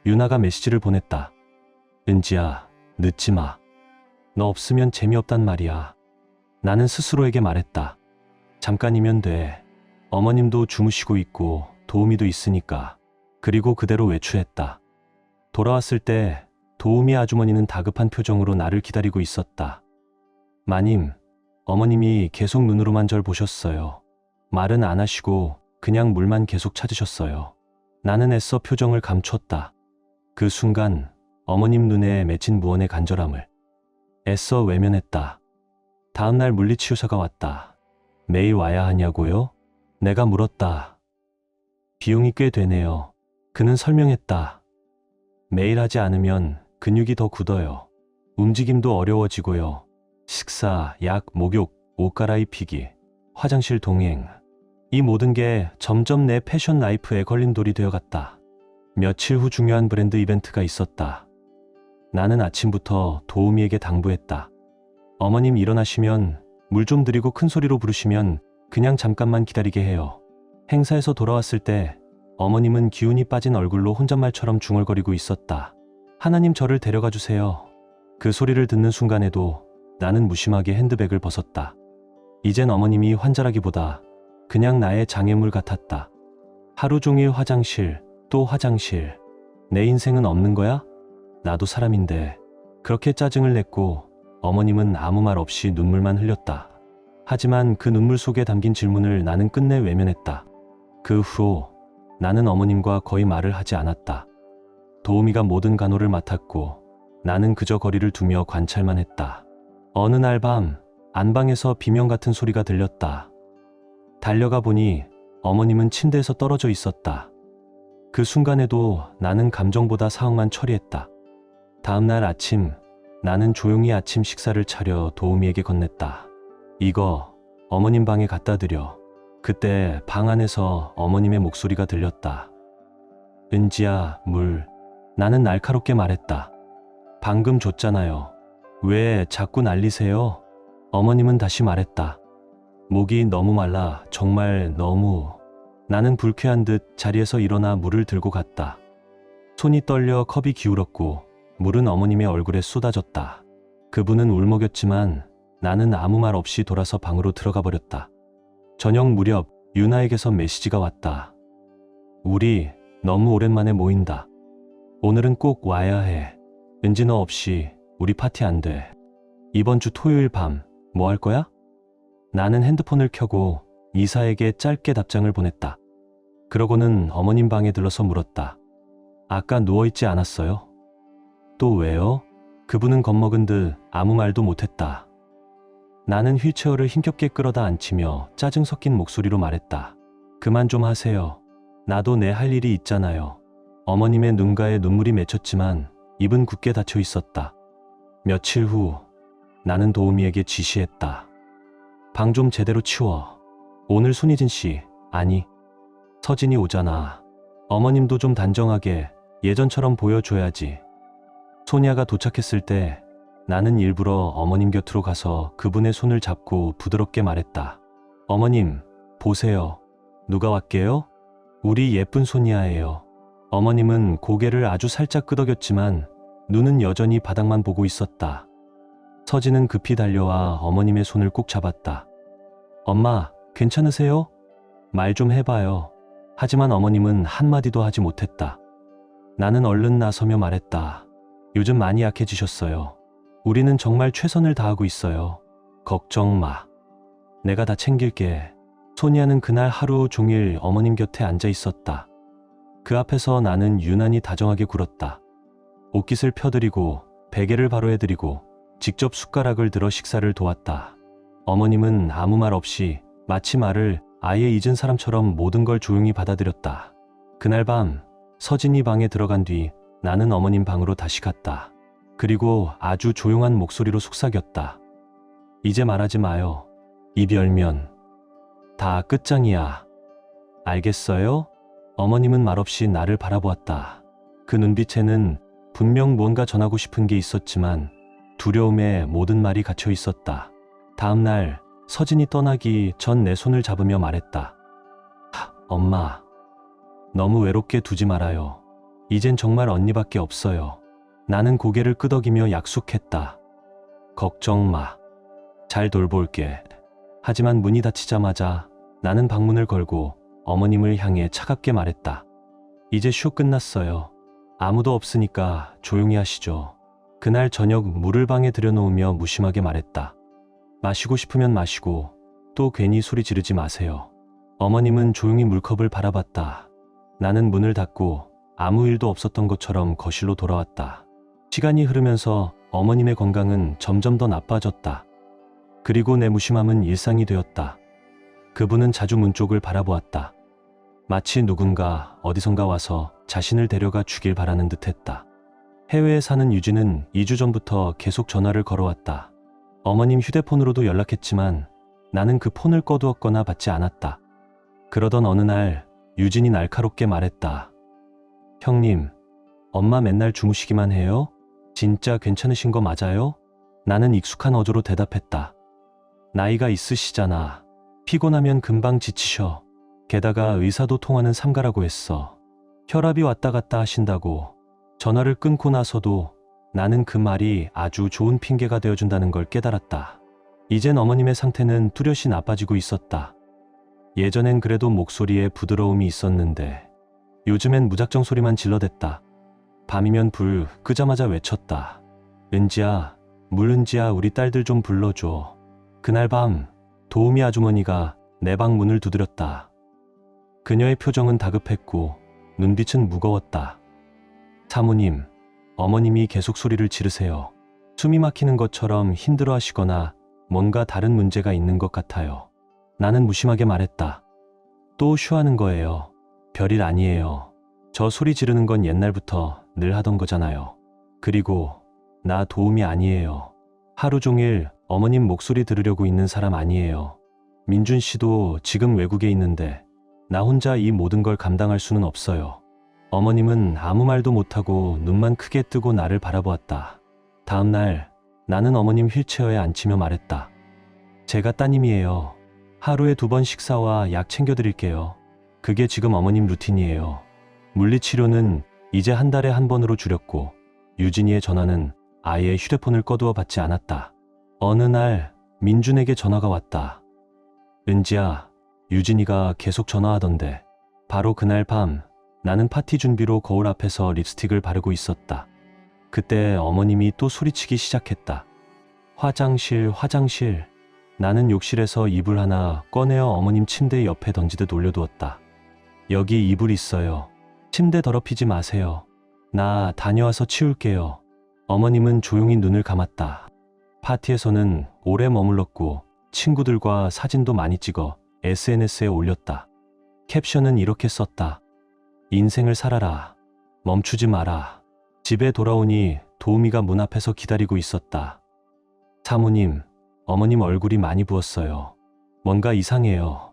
유나가 메시지를 보냈다. 은지야, 늦지 마. 너 없으면 재미없단 말이야. 나는 스스로에게 말했다. 잠깐이면 돼. 어머님도 주무시고 있고 도우미도 있으니까. 그리고 그대로 외출했다. 돌아왔을 때 도우미 아주머니는 다급한 표정으로 나를 기다리고 있었다. 마님, 어머님이 계속 눈으로만 절 보셨어요. 말은 안 하시고 그냥 물만 계속 찾으셨어요. 나는 애써 표정을 감췄다. 그 순간 어머님 눈에 맺힌 무언의 간절함을 애써 외면했다. 다음날 물리치료사가 왔다. 매일 와야 하냐고요? 내가 물었다. 비용이 꽤 되네요. 그는 설명했다. 매일 하지 않으면 근육이 더 굳어요. 움직임도 어려워지고요. 식사, 약, 목욕, 옷 갈아입히기, 화장실 동행. 이 모든 게 점점 내 패션 라이프에 걸림돌이 되어갔다. 며칠 후 중요한 브랜드 이벤트가 있었다. 나는 아침부터 도우미에게 당부했다. 어머님 일어나시면 물 좀 드리고 큰 소리로 부르시면 그냥 잠깐만 기다리게 해요. 행사에서 돌아왔을 때 어머님은 기운이 빠진 얼굴로 혼잣말처럼 중얼거리고 있었다. 하나님 저를 데려가 주세요. 그 소리를 듣는 순간에도 나는 무심하게 핸드백을 벗었다. 이젠 어머님이 환자라기보다 그냥 나의 장애물 같았다. 하루 종일 화장실, 또 화장실. 내 인생은 없는 거야? 나도 사람인데. 그렇게 짜증을 냈고 어머님은 아무 말 없이 눈물만 흘렸다. 하지만 그 눈물 속에 담긴 질문을 나는 끝내 외면했다. 그 후로 나는 어머님과 거의 말을 하지 않았다. 도우미가 모든 간호를 맡았고 나는 그저 거리를 두며 관찰만 했다. 어느 날 밤 안방에서 비명 같은 소리가 들렸다. 달려가 보니 어머님은 침대에서 떨어져 있었다. 그 순간에도 나는 감정보다 상황만 처리했다. 다음 날 아침 나는 조용히 아침 식사를 차려 도우미에게 건넸다. 이거 어머님 방에 갖다 드려. 그때 방 안에서 어머님의 목소리가 들렸다. 은지야, 물. 나는 날카롭게 말했다. 방금 줬잖아요. 왜 자꾸 날리세요? 어머님은 다시 말했다. 목이 너무 말라. 정말 너무. 나는 불쾌한 듯 자리에서 일어나 물을 들고 갔다. 손이 떨려 컵이 기울었고 물은 어머님의 얼굴에 쏟아졌다. 그분은 울먹였지만 나는 아무 말 없이 돌아서 방으로 들어가 버렸다. 저녁 무렵 유나에게서 메시지가 왔다. 우리 너무 오랜만에 모인다. 오늘은 꼭 와야 해. 은지 너 없이 우리 파티 안 돼. 이번 주 토요일 밤 뭐 할 거야? 나는 핸드폰을 켜고 이사에게 짧게 답장을 보냈다. 그러고는 어머님 방에 들러서 물었다. 아까 누워있지 않았어요? 또 왜요? 그분은 겁먹은 듯 아무 말도 못했다. 나는 휠체어를 힘겹게 끌어다 앉히며 짜증 섞인 목소리로 말했다. 그만 좀 하세요. 나도 내 할 일이 있잖아요. 어머님의 눈가에 눈물이 맺혔지만 입은 굳게 닫혀 있었다. 며칠 후 나는 도우미에게 지시했다. 방 좀 제대로 치워. 오늘 손희진 씨, 아니 서진이 오잖아. 어머님도 좀 단정하게 예전처럼 보여줘야지. 소니아가 도착했을 때 나는 일부러 어머님 곁으로 가서 그분의 손을 잡고 부드럽게 말했다. 어머님, 보세요. 누가 왔게요? 우리 예쁜 소니아예요. 어머님은 고개를 아주 살짝 끄덕였지만 눈은 여전히 바닥만 보고 있었다. 서진은 급히 달려와 어머님의 손을 꼭 잡았다. 엄마, 괜찮으세요? 말 좀 해봐요. 하지만 어머님은 한마디도 하지 못했다. 나는 얼른 나서며 말했다. 요즘 많이 약해지셨어요. 우리는 정말 최선을 다하고 있어요. 걱정 마. 내가 다 챙길게. 소니아는 그날 하루 종일 어머님 곁에 앉아 있었다. 그 앞에서 나는 유난히 다정하게 굴었다. 옷깃을 펴드리고 베개를 바로 해드리고 직접 숟가락을 들어 식사를 도왔다. 어머님은 아무 말 없이 마치 말을 아예 잊은 사람처럼 모든 걸 조용히 받아들였다. 그날 밤 서진이 방에 들어간 뒤 나는 어머님 방으로 다시 갔다. 그리고 아주 조용한 목소리로 속삭였다. 이제 말하지 마요. 입 열면 다 끝장이야. 알겠어요? 어머님은 말없이 나를 바라보았다. 그 눈빛에는 분명 뭔가 전하고 싶은 게 있었지만 두려움에 모든 말이 갇혀 있었다. 다음 날 서진이 떠나기 전 내 손을 잡으며 말했다. 엄마, 너무 외롭게 두지 말아요. 이젠 정말 언니밖에 없어요. 나는 고개를 끄덕이며 약속했다. 걱정 마. 잘 돌볼게. 하지만 문이 닫히자마자 나는 방문을 걸고 어머님을 향해 차갑게 말했다. 이제 쇼 끝났어요. 아무도 없으니까 조용히 하시죠. 그날 저녁 물을 방에 들여놓으며 무심하게 말했다. 마시고 싶으면 마시고 또 괜히 소리 지르지 마세요. 어머님은 조용히 물컵을 바라봤다. 나는 문을 닫고 아무 일도 없었던 것처럼 거실로 돌아왔다. 시간이 흐르면서 어머님의 건강은 점점 더 나빠졌다. 그리고 내 무심함은 일상이 되었다. 그분은 자주 문 쪽을 바라보았다. 마치 누군가 어디선가 와서 자신을 데려가 주길 바라는 듯했다. 해외에 사는 유진은 2주 전부터 계속 전화를 걸어왔다. 어머님 휴대폰으로도 연락했지만 나는 그 폰을 꺼두었거나 받지 않았다. 그러던 어느 날 유진이 날카롭게 말했다. 형님, 엄마 맨날 주무시기만 해요? 진짜 괜찮으신 거 맞아요? 나는 익숙한 어조로 대답했다. 나이가 있으시잖아. 피곤하면 금방 지치셔. 게다가 의사도 통하는 삼가라고 했어. 혈압이 왔다 갔다 하신다고. 전화를 끊고 나서도 나는 그 말이 아주 좋은 핑계가 되어준다는 걸 깨달았다. 이젠 어머님의 상태는 뚜렷이 나빠지고 있었다. 예전엔 그래도 목소리에 부드러움이 있었는데 요즘엔 무작정 소리만 질러댔다. 밤이면 불 끄자마자 외쳤다. 은지야, 물은지야, 우리 딸들 좀 불러줘. 그날 밤 도우미 아주머니가 내 방 문을 두드렸다. 그녀의 표정은 다급했고 눈빛은 무거웠다. 사모님, 어머님이 계속 소리를 지르세요. 숨이 막히는 것처럼 힘들어하시거나 뭔가 다른 문제가 있는 것 같아요. 나는 무심하게 말했다. 또 쇼하는 거예요. 별일 아니에요. 저 소리 지르는 건 옛날부터 늘 하던 거잖아요. 그리고 나 도움이 아니에요. 하루 종일 어머님 목소리 들으려고 있는 사람 아니에요. 민준 씨도 지금 외국에 있는데 나 혼자 이 모든 걸 감당할 수는 없어요. 어머님은 아무 말도 못하고 눈만 크게 뜨고 나를 바라보았다. 다음 날 나는 어머님 휠체어에 앉히며 말했다. 제가 따님이에요. 하루에 2번 식사와 약 챙겨드릴게요. 그게 지금 어머님 루틴이에요. 물리치료는 이제 한 달에 1번으로 줄였고 유진이의 전화는 아예 휴대폰을 꺼두어 받지 않았다. 어느 날 민준에게 전화가 왔다. 은지야, 유진이가 계속 전화하던데. 바로 그날 밤 나는 파티 준비로 거울 앞에서 립스틱을 바르고 있었다. 그때 어머님이 또 소리치기 시작했다. 화장실, 화장실. 나는 욕실에서 이불 하나 꺼내어 어머님 침대 옆에 던지듯 올려두었다. 여기 이불 있어요. 침대 더럽히지 마세요. 나 다녀와서 치울게요. 어머님은 조용히 눈을 감았다. 파티에서는 오래 머물렀고 친구들과 사진도 많이 찍어 SNS에 올렸다. 캡션은 이렇게 썼다. 인생을 살아라. 멈추지 마라. 집에 돌아오니 도우미가 문 앞에서 기다리고 있었다. 사모님, 어머님 얼굴이 많이 부었어요. 뭔가 이상해요.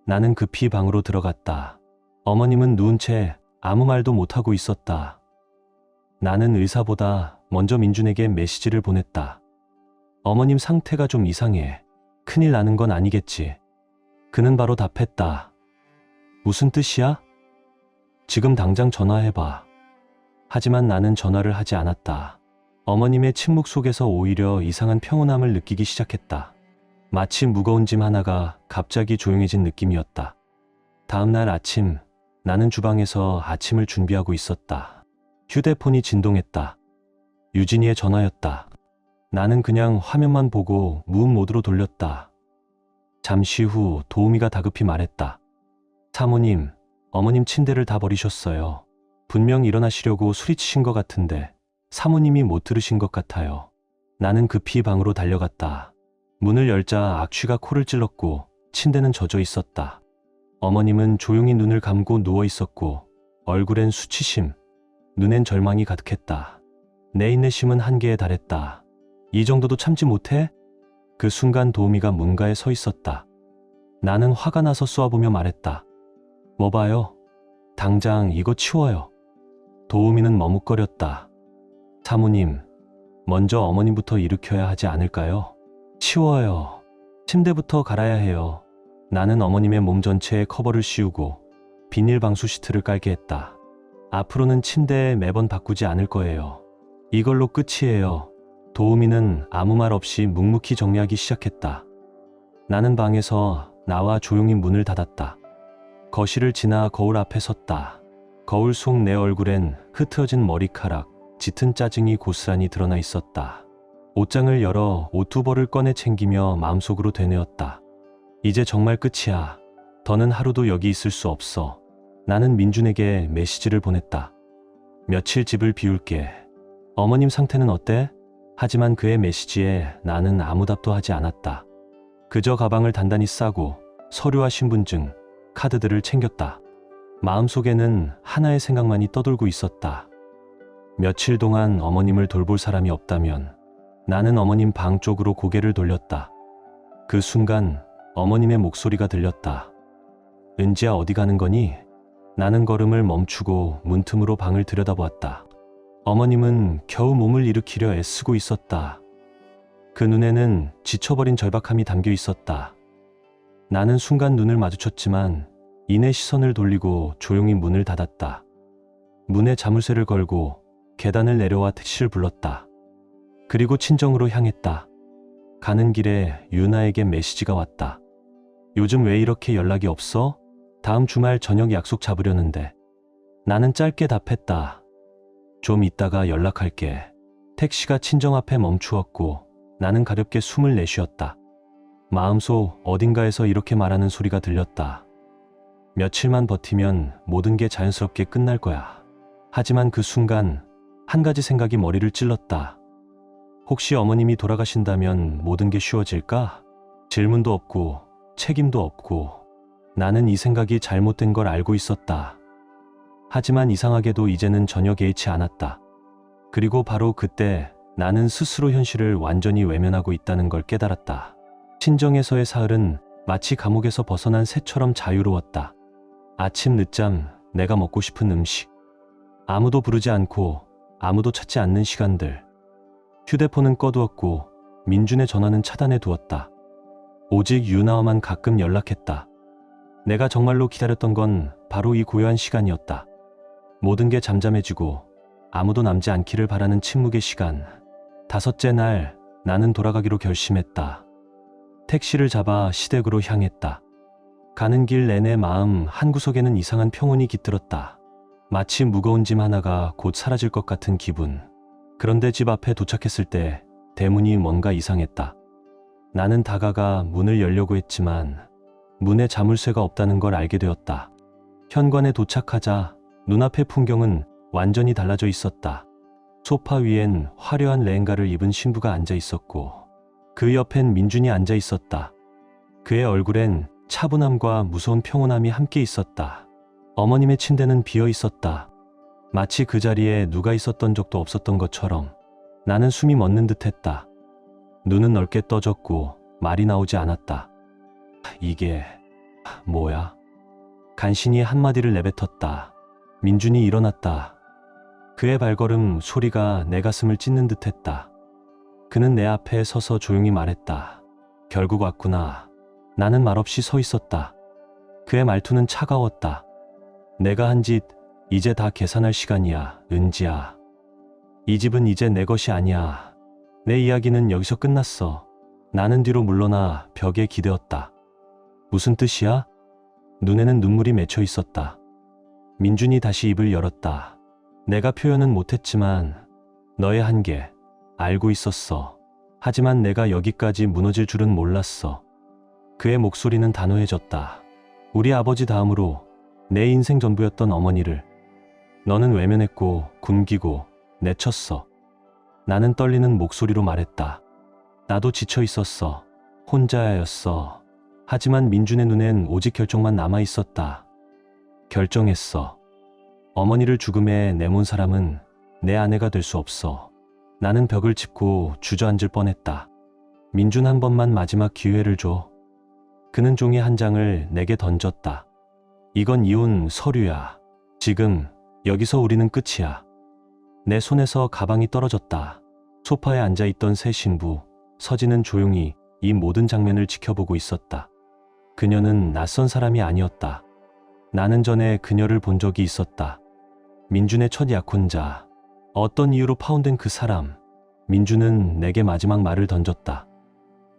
나는 급히 방으로 들어갔다. 어머님은 누운 채 아무 말도 못하고 있었다. 나는 의사보다 먼저 민준에게 메시지를 보냈다. 어머님 상태가 좀 이상해. 큰일 나는 건 아니겠지. 그는 바로 답했다. 무슨 뜻이야? 지금 당장 전화해봐. 하지만 나는 전화를 하지 않았다. 어머님의 침묵 속에서 오히려 이상한 평온함을 느끼기 시작했다. 마치 무거운 짐 하나가 갑자기 조용해진 느낌이었다. 다음 날 아침, 나는 주방에서 아침을 준비하고 있었다. 휴대폰이 진동했다. 유진이의 전화였다. 나는 그냥 화면만 보고 무음 모드로 돌렸다. 잠시 후 도우미가 다급히 말했다. 사모님, 어머님 침대를 다 버리셨어요. 분명 일어나시려고 소리치신 것 같은데 사모님이 못 들으신 것 같아요. 나는 급히 방으로 달려갔다. 문을 열자 악취가 코를 찔렀고 침대는 젖어 있었다. 어머님은 조용히 눈을 감고 누워 있었고 얼굴엔 수치심, 눈엔 절망이 가득했다. 내 인내심은 한계에 달했다. 이 정도도 참지 못해? 그 순간 도우미가 문가에 서 있었다. 나는 화가 나서 쏘아보며 말했다. 뭐 봐요? 당장 이거 치워요. 도우미는 머뭇거렸다. 사모님, 먼저 어머님부터 일으켜야 하지 않을까요? 치워요. 침대부터 갈아야 해요. 나는 어머님의 몸 전체에 커버를 씌우고 비닐 방수 시트를 깔게 했다. 앞으로는 침대에 매번 바꾸지 않을 거예요. 이걸로 끝이에요. 도우미는 아무 말 없이 묵묵히 정리하기 시작했다. 나는 방에서 나와 조용히 문을 닫았다. 거실을 지나 거울 앞에 섰다. 거울 속 내 얼굴엔 흐트러진 머리카락, 짙은 짜증이 고스란히 드러나 있었다. 옷장을 열어 옷 두 벌을 꺼내 챙기며 마음속으로 되뇌었다. 이제 정말 끝이야. 더는 하루도 여기 있을 수 없어. 나는 민준에게 메시지를 보냈다. 며칠 집을 비울게. 어머님 상태는 어때? 하지만 그의 메시지에 나는 아무 답도 하지 않았다. 그저 가방을 단단히 싸고 서류와 신분증, 카드들을 챙겼다. 마음속에는 하나의 생각만이 떠돌고 있었다. 며칠 동안 어머님을 돌볼 사람이 없다면 나는 어머님 방 쪽으로 고개를 돌렸다. 그 순간 어머님의 목소리가 들렸다. 은지야, 어디 가는 거니? 나는 걸음을 멈추고 문틈으로 방을 들여다보았다. 어머님은 겨우 몸을 일으키려 애쓰고 있었다. 그 눈에는 지쳐버린 절박함이 담겨 있었다. 나는 순간 눈을 마주쳤지만 이내 시선을 돌리고 조용히 문을 닫았다. 문에 자물쇠를 걸고 계단을 내려와 택시를 불렀다. 그리고 친정으로 향했다. 가는 길에 유나에게 메시지가 왔다. 요즘 왜 이렇게 연락이 없어? 다음 주말 저녁 약속 잡으려는데. 나는 짧게 답했다. 좀 이따가 연락할게. 택시가 친정 앞에 멈추었고 나는 가볍게 숨을 내쉬었다. 마음속 어딘가에서 이렇게 말하는 소리가 들렸다. 며칠만 버티면 모든 게 자연스럽게 끝날 거야. 하지만 그 순간 한 가지 생각이 머리를 찔렀다. 혹시 어머님이 돌아가신다면 모든 게 쉬워질까? 질문도 없고 책임도 없고. 나는 이 생각이 잘못된 걸 알고 있었다. 하지만 이상하게도 이제는 전혀 개의치 않았다. 그리고 바로 그때 나는 스스로 현실을 완전히 외면하고 있다는 걸 깨달았다. 친정에서의 사흘은 마치 감옥에서 벗어난 새처럼 자유로웠다. 아침 늦잠, 내가 먹고 싶은 음식, 아무도 부르지 않고 아무도 찾지 않는 시간들. 휴대폰은 꺼두었고 민준의 전화는 차단해 두었다. 오직 유나와만 가끔 연락했다. 내가 정말로 기다렸던 건 바로 이 고요한 시간이었다. 모든 게 잠잠해지고 아무도 남지 않기를 바라는 침묵의 시간. 5째 날 나는 돌아가기로 결심했다. 택시를 잡아 시댁으로 향했다. 가는 길 내내 마음 한구석에는 이상한 평온이 깃들었다. 마치 무거운 짐 하나가 곧 사라질 것 같은 기분. 그런데 집 앞에 도착했을 때 대문이 뭔가 이상했다. 나는 다가가 문을 열려고 했지만 문에 자물쇠가 없다는 걸 알게 되었다. 현관에 도착하자 눈앞의 풍경은 완전히 달라져 있었다. 소파 위엔 화려한 레hen가를 입은 신부가 앉아 있었고 그 옆엔 민준이 앉아 있었다. 그의 얼굴엔 차분함과 무서운 평온함이 함께 있었다. 어머님의 침대는 비어 있었다. 마치 그 자리에 누가 있었던 적도 없었던 것처럼. 나는 숨이 멎는 듯했다. 눈은 넓게 떠졌고 말이 나오지 않았다. 이게 뭐야? 간신히 한마디를 내뱉었다. 민준이 일어났다. 그의 발걸음 소리가 내 가슴을 찢는 듯했다. 그는 내 앞에 서서 조용히 말했다. 결국 왔구나. 나는 말없이 서 있었다. 그의 말투는 차가웠다. 내가 한 짓 이제 다 계산할 시간이야, 은지야. 이 집은 이제 내 것이 아니야. 내 이야기는 여기서 끝났어. 나는 뒤로 물러나 벽에 기대었다. 무슨 뜻이야? 눈에는 눈물이 맺혀 있었다. 민준이 다시 입을 열었다. 내가 표현은 못했지만 너의 한계 알고 있었어. 하지만 내가 여기까지 무너질 줄은 몰랐어. 그의 목소리는 단호해졌다. 우리 아버지 다음으로 내 인생 전부였던 어머니를 너는 외면했고 굶기고 내쳤어. 나는 떨리는 목소리로 말했다. 나도 지쳐 있었어. 혼자였어. 하지만 민준의 눈엔 오직 결정만 남아 있었다. 결정했어. 어머니를 죽음에 내몬 사람은 내 아내가 될 수 없어. 나는 벽을 짚고 주저앉을 뻔했다. 민준 한 번만 마지막 기회를 줘. 그는 종이 한 장을 내게 던졌다. 이건 이혼 서류야. 지금 여기서 우리는 끝이야. 내 손에서 가방이 떨어졌다. 소파에 앉아있던 새 신부 서진은 조용히 이 모든 장면을 지켜보고 있었다. 그녀는 낯선 사람이 아니었다. 나는 전에 그녀를 본 적이 있었다. 민준의 첫 약혼자. 어떤 이유로 파혼된 그 사람. 민준은 내게 마지막 말을 던졌다.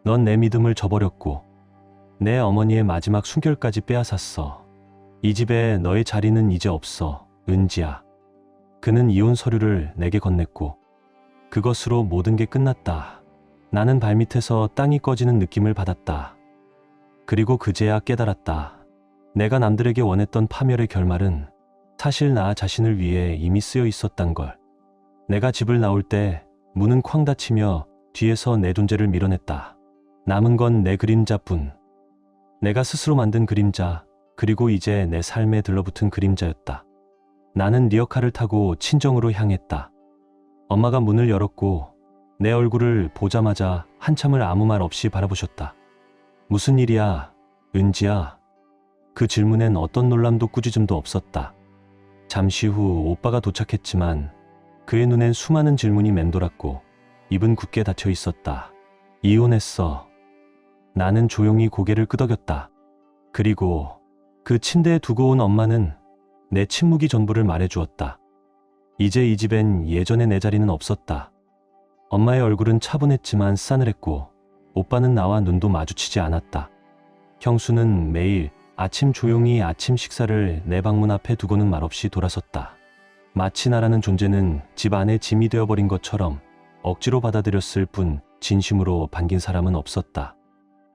넌 내 믿음을 저버렸고 내 어머니의 마지막 숨결까지 빼앗았어. 이 집에 너의 자리는 이제 없어, 은지야. 그는 이혼 서류를 내게 건넸고 그것으로 모든 게 끝났다. 나는 발밑에서 땅이 꺼지는 느낌을 받았다. 그리고 그제야 깨달았다. 내가 남들에게 원했던 파멸의 결말은 사실 나 자신을 위해 이미 쓰여 있었단 걸. 내가 집을 나올 때 문은 쾅 닫히며 뒤에서 내 존재를 밀어냈다. 남은 건 내 그림자뿐. 내가 스스로 만든 그림자, 그리고 이제 내 삶에 들러붙은 그림자였다. 나는 리어카를 타고 친정으로 향했다. 엄마가 문을 열었고 내 얼굴을 보자마자 한참을 아무 말 없이 바라보셨다. 무슨 일이야, 은지야? 그 질문엔 어떤 놀람도 꾸짖음도 없었다. 잠시 후 오빠가 도착했지만 그의 눈엔 수많은 질문이 맴돌았고 입은 굳게 닫혀 있었다. 이혼했어. 나는 조용히 고개를 끄덕였다. 그리고 그 침대에 두고 온 엄마는 내 침묵이 전부를 말해주었다. 이제 이 집엔 예전의 내 자리는 없었다. 엄마의 얼굴은 차분했지만 싸늘했고 오빠는 나와 눈도 마주치지 않았다. 형수는 매일 아침 조용히 아침 식사를 내 방문 앞에 두고는 말없이 돌아섰다. 마치 나라는 존재는 집 안에 짐이 되어버린 것처럼 억지로 받아들였을 뿐 진심으로 반긴 사람은 없었다.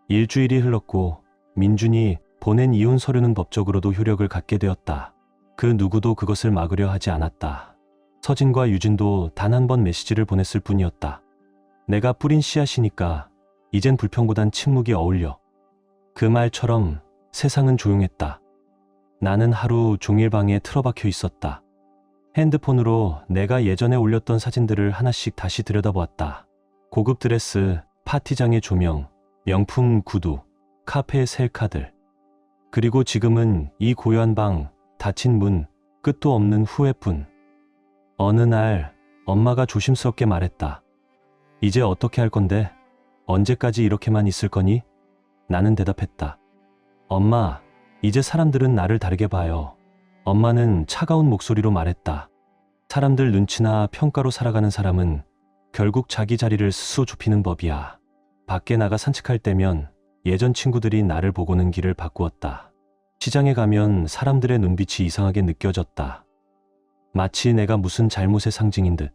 일주일이 흘렀고 민준이 보낸 이혼 서류는 법적으로도 효력을 갖게 되었다. 그 누구도 그것을 막으려 하지 않았다. 서진과 유진도 단 한 번 메시지를 보냈을 뿐이었다. 내가 뿌린 씨앗이니까 이젠 불평보단 침묵이 어울려. 그 말처럼 세상은 조용했다. 나는 하루 종일 방에 틀어박혀 있었다. 핸드폰으로 내가 예전에 올렸던 사진들을 하나씩 다시 들여다보았다. 고급 드레스, 파티장의 조명, 명품 구두, 카페의 셀카들. 그리고 지금은 이 고요한 방, 닫힌 문, 끝도 없는 후회뿐. 어느 날 엄마가 조심스럽게 말했다. 이제 어떻게 할 건데? 언제까지 이렇게만 있을 거니? 나는 대답했다. 엄마, 이제 사람들은 나를 다르게 봐요. 엄마는 차가운 목소리로 말했다. 사람들 눈치나 평가로 살아가는 사람은 결국 자기 자리를 스스로 좁히는 법이야. 밖에 나가 산책할 때면 예전 친구들이 나를 보고는 길을 바꾸었다. 시장에 가면 사람들의 눈빛이 이상하게 느껴졌다. 마치 내가 무슨 잘못의 상징인 듯.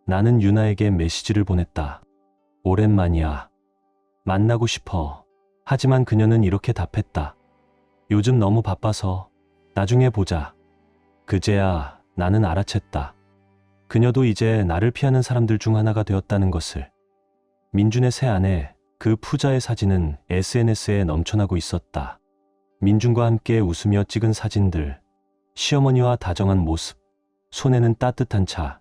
나는 유나에게 메시지를 보냈다. 오랜만이야. 만나고 싶어. 하지만 그녀는 이렇게 답했다. 요즘 너무 바빠서 나중에 보자. 그제야 나는 알아챘다. 그녀도 이제 나를 피하는 사람들 중 하나가 되었다는 것을. 민준의 새 아내, 그 푸자의 사진은 SNS에 넘쳐나고 있었다. 민준과 함께 웃으며 찍은 사진들, 시어머니와 다정한 모습, 손에는 따뜻한 차,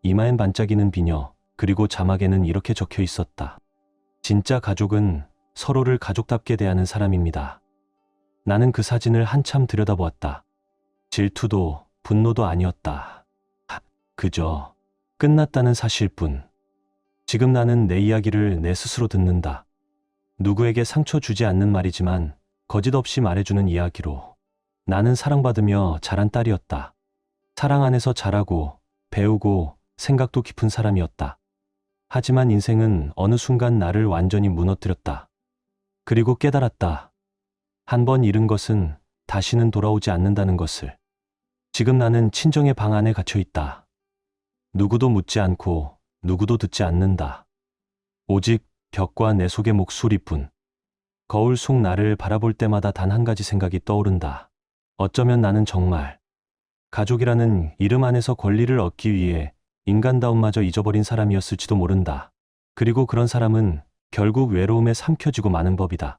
이마엔 반짝이는 비녀, 그리고 자막에는 이렇게 적혀 있었다. 진짜 가족은 서로를 가족답게 대하는 사람입니다. 나는 그 사진을 한참 들여다보았다. 질투도 분노도 아니었다. 그저 끝났다는 사실뿐. 지금 나는 내 이야기를 내 스스로 듣는다. 누구에게 상처 주지 않는 말이지만 거짓 없이 말해주는 이야기로. 나는 사랑받으며 자란 딸이었다. 사랑 안에서 자라고 배우고 생각도 깊은 사람이었다. 하지만 인생은 어느 순간 나를 완전히 무너뜨렸다. 그리고 깨달았다. 한 번 잃은 것은 다시는 돌아오지 않는다는 것을. 지금 나는 친정의 방 안에 갇혀 있다. 누구도 묻지 않고 누구도 듣지 않는다. 오직 벽과 내 속의 목소리뿐. 거울 속 나를 바라볼 때마다 단 한 가지 생각이 떠오른다. 어쩌면 나는 정말 가족이라는 이름 안에서 권리를 얻기 위해 인간다움마저 잊어버린 사람이었을지도 모른다. 그리고 그런 사람은 결국 외로움에 삼켜지고 마는 법이다.